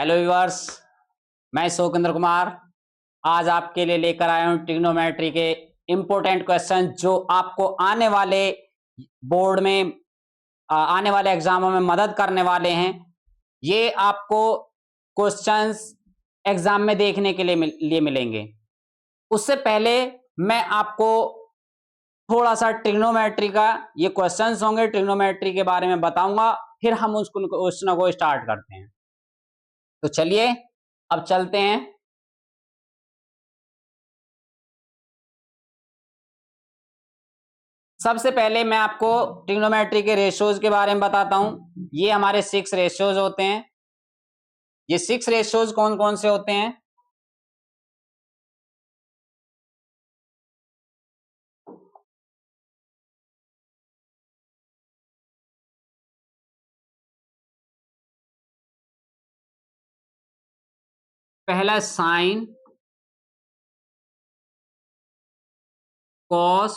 Hello viewers, मैं शोकेंद्र कुमार आज आपके लिए लेकर आया हूं ट्रिग्नोमेट्री के इम्पोर्टेंट क्वेश्चन जो आपको आने वाले बोर्ड में आने वाले एग्जामों में मदद करने वाले हैं। ये आपको क्वेश्चंस एग्जाम में देखने के लिए मिलेंगे। उससे पहले मैं आपको थोड़ा सा ट्रिग्नोमेट्री का ये क्वेश्चंस होंगे, ट्रिग्नोमेट्री के बारे में बताऊंगा, फिर हम उस क्वेश्चनों को स्टार्ट करते हैं। तो चलिए अब चलते हैं। सबसे पहले मैं आपको ट्रिग्नोमेट्री के रेशियोज के बारे में बताता हूं। ये हमारे 6 रेशियोज होते हैं। ये 6 रेशियोज कौन कौन से होते हैं? पहला साइन, कॉस,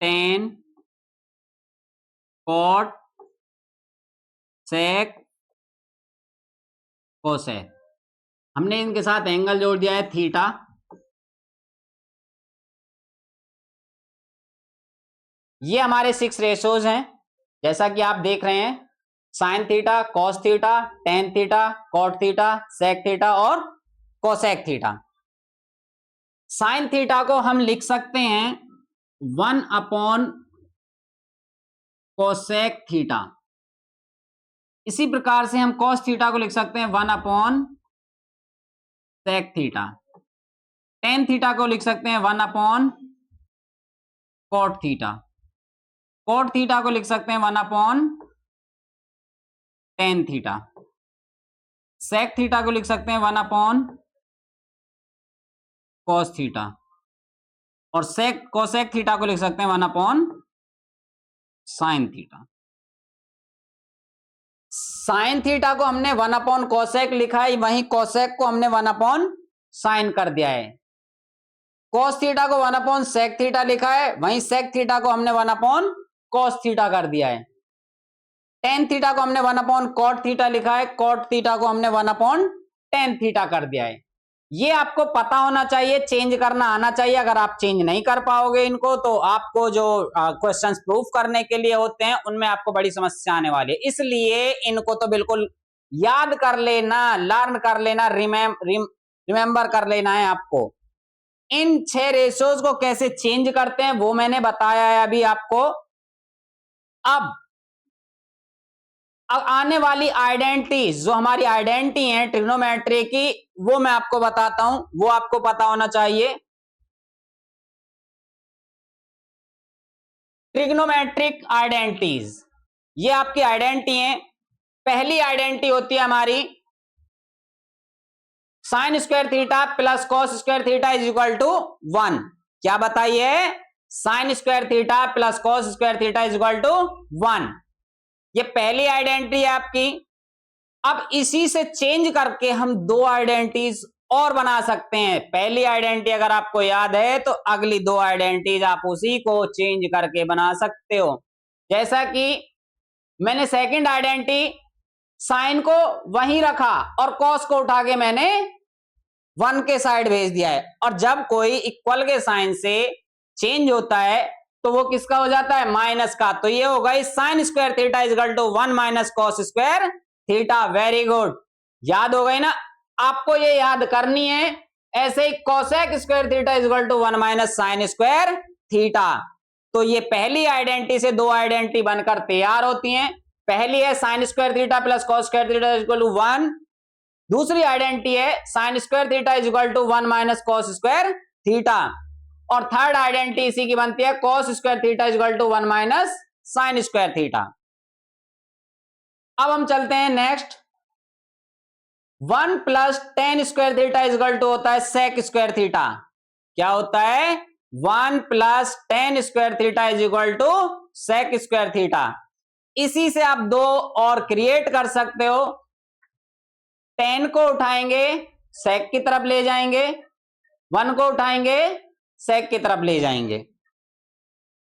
टेन, कॉट, सेक, कोसेक। हमने इनके साथ एंगल जोड़ दिया है थीटा। ये हमारे 6 रेशियोज हैं, जैसा कि आप देख रहे हैं। Sin theta, cos theta, tan theta, cot theta, sec theta और कोसेक थीटा। साइन थीटा को हम लिख सकते हैं 1 अपॉन कोसेक थीटा। इसी प्रकार से हम कॉस थीटा को लिख सकते हैं 1 upon sec theta. Tan theta को लिख सकते हैं 1 upon cot theta. Cot theta को लिख सकते हैं 1 upon tan theta. Sec theta को लिख सकते हैं 1 अपॉन कॉस थीटा और कोसेक थीटा को लिख सकते हैं 1 upon sin theta. Sin theta को हमने 1 अपॉन कोसेक लिखा है, वहीं कोसेक को हमने 1 अपॉन साइन कर दिया है। कॉस थीटा को 1 अपॉन सेक थीटा लिखा है, वहीं सेक थीटा को हमने 1 अपॉन कॉस थीटा कर दिया है। टेन थीटा को हमने 1 अपॉन कॉट थीटा लिखा है, कॉट थीटा को हमने 1 अपॉन टेन थीटा कर दिया है। ये आपको पता होना चाहिए, चेंज करना आना चाहिए। अगर आप चेंज नहीं कर पाओगे इनको तो आपको जो क्वेश्चंस प्रूफ करने के लिए होते हैं उनमें आपको बड़ी समस्या आने वाली है। इसलिए इनको तो बिल्कुल याद कर लेना, लर्न कर लेना, रिमेंबर कर लेना है आपको। इन 6 रेशियोज को कैसे चेंज करते हैं वो मैंने बताया है अभी आपको। अब आने वाली आइडेंटिटी, जो हमारी आइडेंटिटी है ट्रिग्नोमेट्री की, वो मैं आपको बताता हूं, वो आपको पता होना चाहिए। ट्रिग्नोमेट्रिक आइडेंटिटीज, ये आपकी आइडेंटिटी है। पहली आइडेंटिटी होती है हमारी sin square theta plus cos square theta is equal to 1। क्या बताइए? Sin square theta plus cos square theta is equal to 1। ये पहली आइडेंटिटी है आपकी। अब इसी से चेंज करके हम 2 आइडेंटिटीज और बना सकते हैं। पहली आइडेंटिटी अगर आपको याद है तो अगली 2 आइडेंटिटीज आप उसी को चेंज करके बना सकते हो। जैसा कि मैंने सेकंड आइडेंटिटी साइन को वहीं रखा और कॉस को उठा के मैंने 1 के साइड भेज दिया है। और जब कोई इक्वल के साइन से चेंज होता है तो वो किसका हो जाता है? माइनस का। तो ये हो गई sin square theta is equal to 1 minus cos square theta. Very good, याद हो गई ना? आपको ये याद करनी है। ऐसे ही cosec square theta is equal to 1 minus sign square theta. तो ये पहली आइडेंटिटी से 2 आइडेंटिटी बनकर तैयार होती हैं। पहली है sin square theta plus cos square theta is equal to 1। दूसरी आइडेंटिटी है sin square theta is equal to 1 minus cos square theta. और थर्ड आइडेंटिटी इसी की बनती है cos square theta is equal to 1 minus sign square theta. अब हम चलते हैं next. 1 plus tan square theta is equal to होता है सेक स्क्वायर थीटा। क्या होता है? 1 plus tan square theta is equal to sec square theta. इसी से आप 2 और क्रिएट कर सकते हो। 10 को उठाएंगे सेक की तरफ ले जाएंगे, 1 को उठाएंगे सेक की तरफ ले जाएंगे।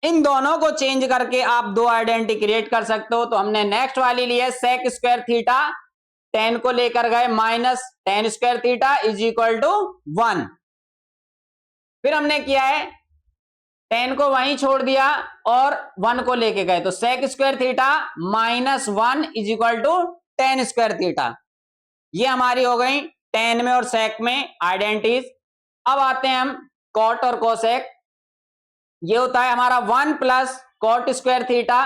इन दोनों को चेंज करके आप 2 आइडेंटिटी क्रिएट कर सकते हो। तो हमने नेक्स्ट वाली ली है सेक स्क्वायर थीटा टेन को लेकर गए minus tan square theta is equal to 1। फिर हमने किया है टेन को वहीं छोड़ दिया और 1 को लेके गए, तो sec square theta minus 1 is equal to tan square theta. ये हमारी हो गई टेन में और सेक में आइडेंटिटीज। अब आते हैं हम कॉट और कोसेक। ये होता है हमारा 1 plus cot square theta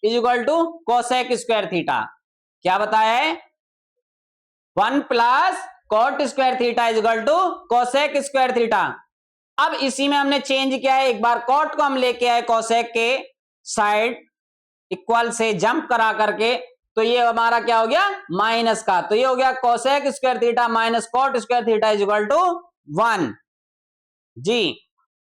is equal to cosec square theta. क्या बताया है? 1 plus cot square theta is equal to cosec square theta. अब इसी में हमने चेंज किया है, एक बार कॉट को हम लेके आए कोसेक के साइड इक्वल से जंप करा करके, तो ये हमारा क्या हो गया माइनस का, तो ये हो गया cosec square theta minus cot square theta is equal to 1 जी।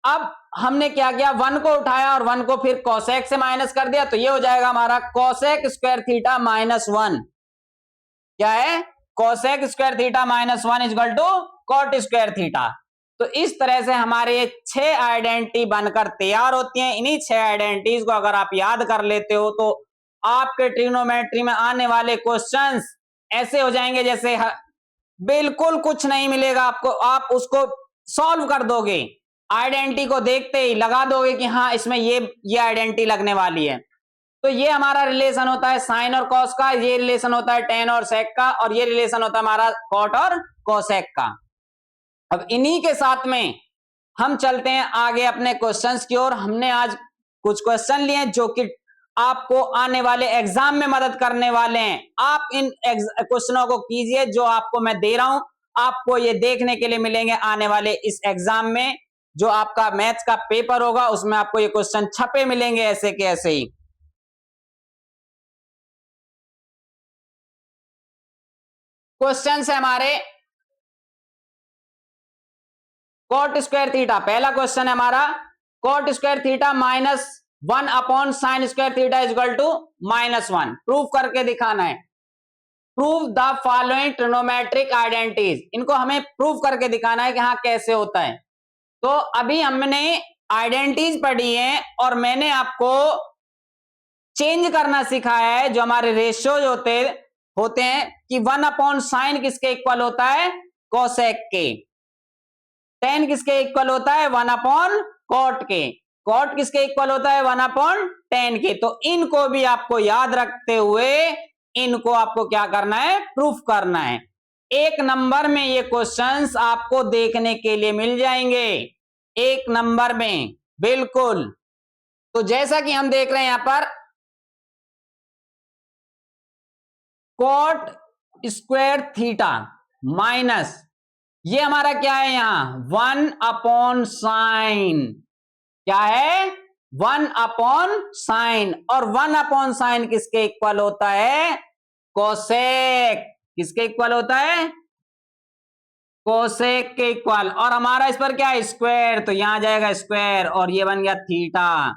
अब हमने क्या किया, 1 को उठाया और 1 को फिर कोसेक से माइनस कर दिया, तो ये हो जाएगा हमारा कोसेक स्क्वायर थीटा माइनस 1। क्या है? Cosec square theta minus 1 is equal to cot square theta. तो इस तरह से हमारे 6 आइडेंटिटी बनकर तैयार होती हैं। इन्हीं 6 आइडेंटिटीज को अगर आप याद कर लेते हो तो आपके ट्रिग्नोमेट्री में आने वाले क्वेश्चंस ऐसे हो जाएंगे जैसे बिल्कुल कुछ नहीं मिलेगा आपको, आप उसको सॉल्व कर दोगे, आइडेंटिटी को देखते ही लगा दोगे कि हाँ इसमें ये आइडेंटिटी लगने वाली है। तो ये हमारा रिलेशन होता है साइन और कॉस का, ये रिलेशन होता है टेन और सेक का, और ये रिलेशन होता है हमारा कॉट और कोसेक का। अब इन्हीं के साथ में हम चलते हैं आगे अपने क्वेश्चंस की ओर। हमने आज कुछ क्वेश्चन लिए जो कि आपको आने वाले एग्जाम में मदद करने वाले हैं। आप इन क्वेश्चनों को कीजिए जो आपको मैं दे रहा हूं, आपको ये देखने के लिए मिलेंगे आने वाले इस एग्जाम में, जो आपका मैथ्स का पेपर होगा उसमें आपको ये क्वेश्चन छपे मिलेंगे ऐसे के ऐसे ही। क्वेश्चन है हमारे कॉट स्क्वायर थीटा। पहला क्वेश्चन है हमारा cot square theta minus 1 upon sin square theta is equal to -1। Prove करके दिखाना है। Prove the following trigonometric identities. इनको हमें प्रूव करके दिखाना है कि हाँ कैसे होता है। तो अभी हमने आइडेंटिटीज पढ़ी है और मैंने आपको चेंज करना सिखाया है जो हमारे रेशियोज होते हैं कि 1 अपॉन साइन किसके इक्वल होता है, कोसेक के। टेन किसके इक्वल होता है, 1 अपॉन कॉट के। कॉट किसके इक्वल होता है, 1 अपॉन टेन के। तो इनको भी आपको याद रखते हुए इनको आपको क्या करना है, प्रूफ करना है। 1 नंबर में ये क्वेश्चंस आपको देखने के लिए मिल जाएंगे, 1 नंबर में बिल्कुल। तो जैसा कि हम देख रहे हैं यहां पर कॉट स्क्वायर थीटा माइनस ये हमारा क्या है यहां 1 अपॉन साइन। क्या है, 1 अपॉन साइन। और 1 अपॉन साइन किसके इक्वल होता है, कोसेक। किसके इक्वल होता है, कोसेक के इक्वल। और हमारा इस पर क्या है, स्क्वायर, तो यहां जाएगा स्क्वायर और ये बन गया थीटा।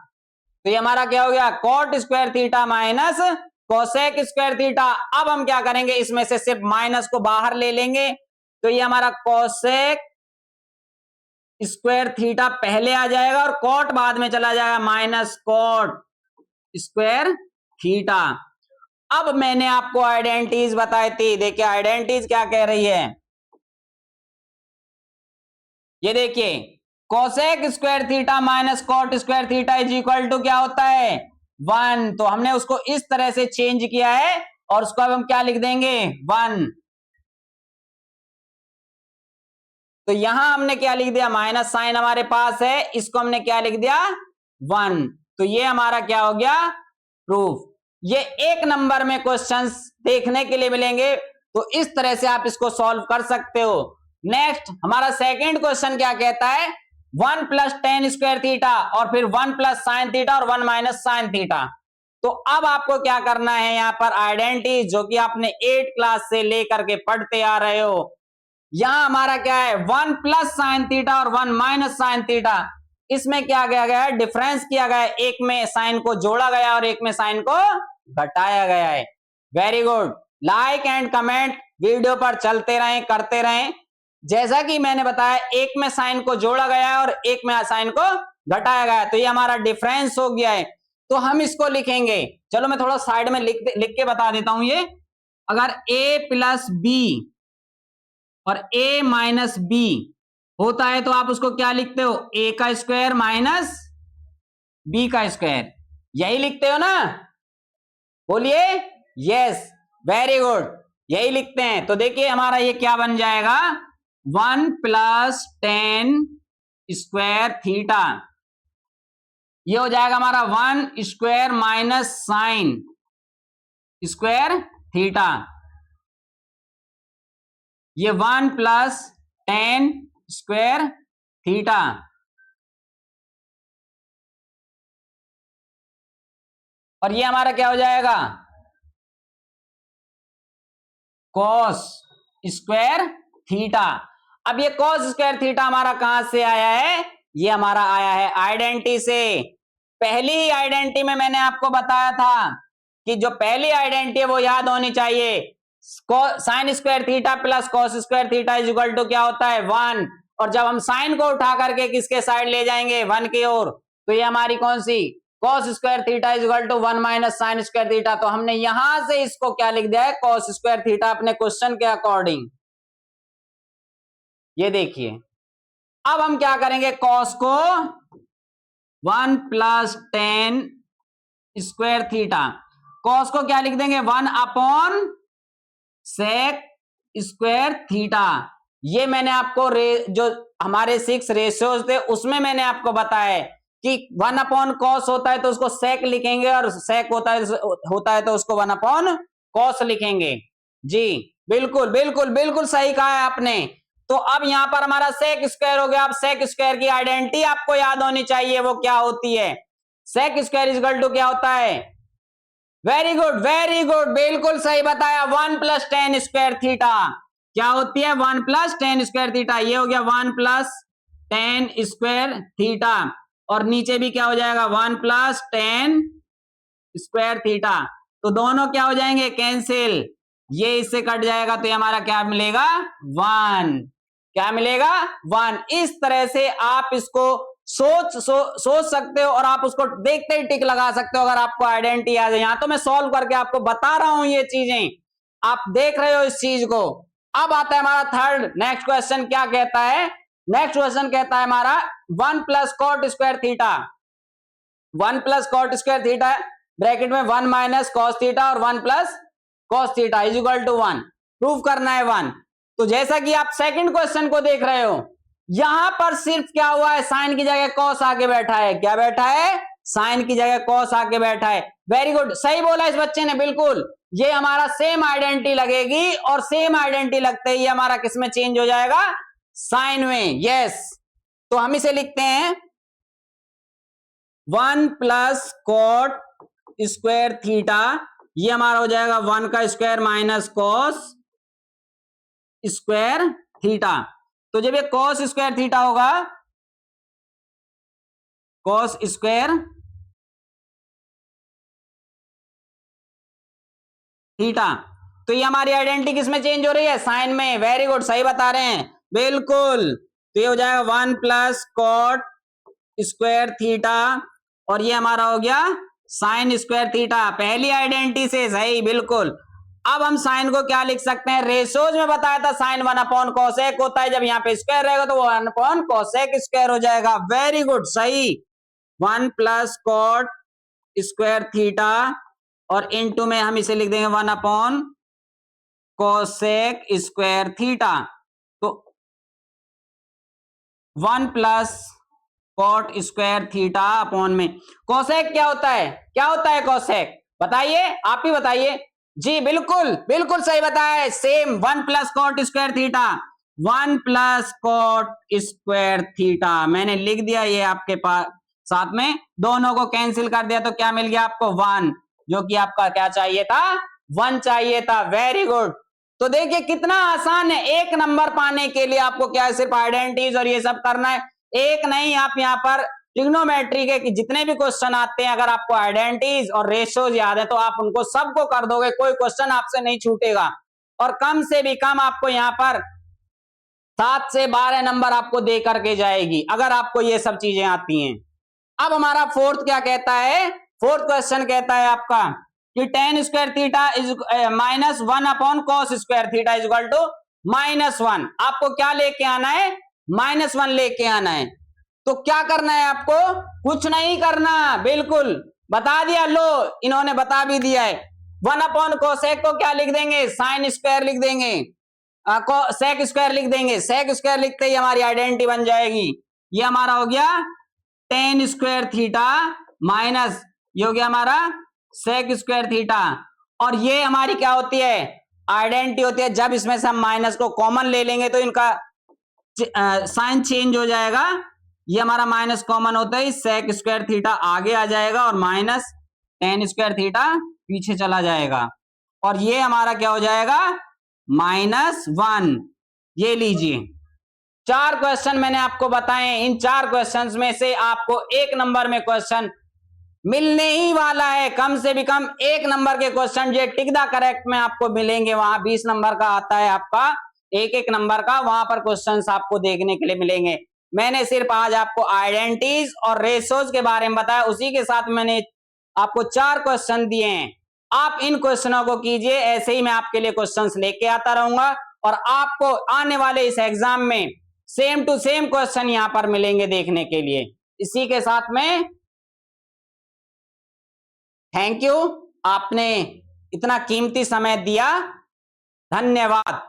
तो ये हमारा क्या हो गया, cot square theta minus cosec square theta. अब हम क्या करेंगे, इसमें से सिर्फ माइनस को बाहर ले लेंगे, तो ये हमारा कोसेक स्क्वायर थीटा पहले आ जाएगा और कॉट बाद में चला जाएगा, माइनस कॉट स्क्वायर थीटा। अब मैंने आपको आइडेंटिटीज बताई थी, देखिए आइडेंटिटीज क्या कह रही है, ये देखिए cosec square theta minus cot square theta is equal to क्या होता है, 1। तो हमने उसको इस तरह से चेंज किया है और उसको अब हम क्या लिख देंगे, 1। तो यहां हमने क्या लिख दिया, माइनस साइन हमारे पास है, इसको हमने क्या लिख दिया, 1। तो ये हमारा क्या हो गया, प्रूफ। ये 1 नंबर में क्वेश्चंस देखने के लिए मिलेंगे, तो इस तरह से आप इसको सॉल्व कर सकते हो। नेक्स्ट हमारा सेकंड क्वेश्चन क्या कहता है, 1 प्लस टेन स्क्वायर थीटा और फिर 1 प्लस साइन थीटा और 1 माइनस साइन थीटा। तो अब आपको क्या करना है, यहां पर आइडेंटिटी जो कि आपने 8 क्लास से लेकर के पढ़ते आ रहे हो, यहां हमारा क्या है 1 प्लस साइन थीटा और 1 माइनस साइन थीटा। इसमें क्या किया गया है, डिफरेंस किया गया है, एक में साइन को जोड़ा गया और एक में साइन को घटाया गया है। Very good, like and comment video पर चलते रहें, करते रहें। जैसा कि मैंने बताया, एक में साइन को जोड़ा गया है और एक में साइन को घटाया गया है, तो ये हमारा डिफरेंस हो गया है। तो हम इसको लिखेंगे, चलो मैं थोड़ा साइड में लिख के बता देता हूं। ये अगर a प्लस बी और a माइनस बी होता है तो आप उसको क्या लिखते हो, a का स्क्वायर माइनस b का स्क्वायर, यही लिखते हो ना, बोलिए। यस, वेरी गुड, यही लिखते हैं। तो देखिए हमारा ये क्या बन जाएगा, 1 प्लस 10 स्क्वायर थीटा, ये हो जाएगा हमारा 1 square minus sign square theta, ये 1 प्लस 10 स्क्वायर थीटा, और ये हमारा क्या हो जाएगा, कॉस स्क्वायर थीटा। अब ये कॉस स्क्वायर थीटा हमारा कहां से आया है, ये हमारा आया है आइडेंटिटी से। पहली ही आइडेंटिटी में मैंने आपको बताया था कि जो पहली आइडेंटिटी है वो याद होनी चाहिए, sin square theta plus cos square theta is equal to क्या होता है, 1। और जब हम साइन को उठा करके किसके साइड ले जाएंगे, 1 की ओर, तो ये हमारी कौन सी, cos square theta is equal to 1 minus sign square theta. तो हमने यहां से इसको क्या लिख दिया है, कॉस स्क्वायर थीटा, अपने क्वेश्चन के अकॉर्डिंग। ये देखिए अब हम क्या करेंगे, कॉस को 1 प्लस 10 स्क्वायर थीटा, कॉस को क्या लिख देंगे, 1 अपॉन सेक स्क्वायर थीटा। ये मैंने आपको जो हमारे 6 रेशियोज थे उसमें मैंने आपको बताया कि 1 अपॉन कॉस होता है तो उसको सेक लिखेंगे, और सेक होता है तो उसको 1 अपॉन कॉस लिखेंगे। जी बिल्कुल बिल्कुल बिल्कुल सही कहा है आपने। तो अब यहां पर हमारा सेक स्क्वायर हो गया। अब सेक स्क्वायर की आइडेंटिटी आपको याद होनी चाहिए, वो क्या होती है, sec square is equal to क्या होता है, वेरी गुड, बिल्कुल सही बताया, 1 प्लस 10 स्क्वायर थीटा। क्या होती है, 1 प्लस 10 स्क्वायर थीटा। ये हो गया 1 प्लस 10 स्क्वायर थीटा, और नीचे भी क्या हो जाएगा, 1 प्लस 10 स्क्वायर थीटा। तो दोनों क्या हो जाएंगे, कैंसिल, ये इससे कट जाएगा, तो ये हमारा क्या मिलेगा, 1। क्या मिलेगा, 1। इस तरह से आप इसको सोच सकते हो, और आप उसको देखते ही टिक लगा सकते हो अगर आपको आइडेंटिटी याद है। यहां तो मैं सॉल्व करके आपको बता रहा हूं, ये चीजें आप देख रहे हो इस चीज को। अब आता है हमारा थर्ड, नेक्स्ट क्वेश्चन क्या कहता है, नेक्स्ट क्वेश्चन कहता है हमारा 1 plus cot square theta, 1 plus cot square theta bracket में 1 माइनस कॉस थीटा और 1 plus cos theta is equal to 1, prove करना है 1। तो जैसा कि आप सेकंड क्वेश्चन को देख रहे हो, यहां पर सिर्फ क्या हुआ है, साइन की जगह कॉस आके बैठा है। क्या बैठा है, साइन की जगह कॉस आके बैठा है। वेरी गुड, सही बोला इस बच्चे ने, बिल्कुल। ये हमारा सेम आइडेंटिटी लगेगी, और सेम आइडेंटिटी लगते ही हमारा किसमें चेंज हो जाएगा, साइन में। यस, तो हम इसे लिखते हैं 1 प्लस कॉट स्क्वायर थीटा, ये हमारा हो जाएगा 1 का square minus cos square theta. तो जब ये कॉस स्क्वायर थीटा होगा, कॉस स्क्वायर थीटा, तो ये हमारी आइडेंटिटी किसमें चेंज हो रही है, साइन में। वेरी गुड, सही बता रहे हैं, बिल्कुल। तो ये हो जाएगा 1 प्लस कॉट स्क्वायर थीटा, और ये हमारा हो गया साइन स्क्वायर थीटा, पहली आइडेंटिटी से सही, बिल्कुल। अब हम साइन को क्या लिख सकते हैं, रेशोज में बताया था साइन 1 अपॉन कोसेक होता है, जब यहाँ पे स्क्वायर रहेगा तो वो 1 अपॉन कोसेक स्क्वायर हो जाएगा। वेरी गुड, सही, 1 प्लस कॉट स्क्वायर थीटा, और इनटू में हम इसे लिख देंगे 1 अपॉन कोसेक स्क्वायर थीटा। तो 1 plus cot square theta upon में कोसेक क्या होता है, क्या होता है कोसेक, बताइए, आप ही बताइए। जी बिल्कुल बिल्कुल सही बताया है, same 1 plus cot square theta, 1 plus cot square theta मैंने लिख दिया, ये आपके पास साथ में दोनों को कैंसिल कर दिया, तो क्या मिल गया आपको, 1, जो कि आपका क्या चाहिए था, 1 चाहिए था। Very good. तो देखिए कितना आसान है, एक नंबर पाने के लिए आपको क्या है, सिर्फ आइडेंटिटीज और ये सब करना है। एक नहीं, आप यहाँ पर ट्रिग्नोमेट्री के जितने भी क्वेश्चन आते हैं, अगर आपको आइडेंटिटीज और रेशियोज याद है तो आप उनको सबको कर दोगे, कोई क्वेश्चन आपसे नहीं छूटेगा। और कम से भी कम आपको यहाँ पर 7 से 12 नंबर आपको दे करके जाएगी, अगर आपको ये सब चीजें आती हैं। अब हमारा फोर्थ क्या कहता है, फोर्थ क्वेश्चन कहता है आपका कि tan square theta is minus 1 upon cos square theta is equal to -1। आपको क्या लेके आना है? -1 लेके आना है। तो क्या करना है आपको? कुछ नहीं करना, बिल्कुल बता दिया। लो इन्होंने बता भी दिया है। 1 अपॉन कोसेक को क्या लिख देंगे? साइन स्क्वायर लिख देंगे, सेक स्क्वायर लिख देंगे। सेक स्क्वायर लिखते ही हमारी आइडेंटिटी बन जाएगी। ये हमारा हो गया टेन स्क्वायर थीटा माइनस ये हो गया हमारा सेक स्क्वायर थीटा। और ये हमारी क्या होती है? आइडेंटिटी होती है। जब इसमें से हम माइनस को कॉमन ले लेंगे तो इनका साइन चेंज हो जाएगा। ये हमारा माइनस कॉमन होता है, सेक स्क्वायर थीटा आगे आ जाएगा और माइनस टेन स्क्वायर थीटा पीछे चला जाएगा। और ये हमारा क्या हो जाएगा? -1। ये लीजिए 4 क्वेश्चन मैंने आपको बताए। इन 4 क्वेश्चंस में से आपको 1 नंबर में क्वेश्चन मिलने ही वाला है। कम से भी कम 1 नंबर के क्वेश्चन ये टिक द करेक्ट में आपको मिलेंगे। वहां 20 नंबर का आता है आपका, 1-1 नंबर का, वहां पर क्वेश्चंस आपको देखने के लिए मिलेंगे। मैंने सिर्फ आज आपको आइडेंटिटीज और रेशोज के बारे में बताया, उसी के साथ मैंने आपको 4 क्वेश्चन दिए हैं। आप इन क्वेश्चनों को कीजिए। ऐसे ही मैं आपके लिए क्वेश्चंस लेके आता रहूंगा और आपको आने वाले इस एग्जाम में सेम टू सेम क्वेश्चन यहां पर मिलेंगे देखने के लिए। इसी के साथ में थैंक यू, आपने इतना कीमती समय दिया। धन्यवाद।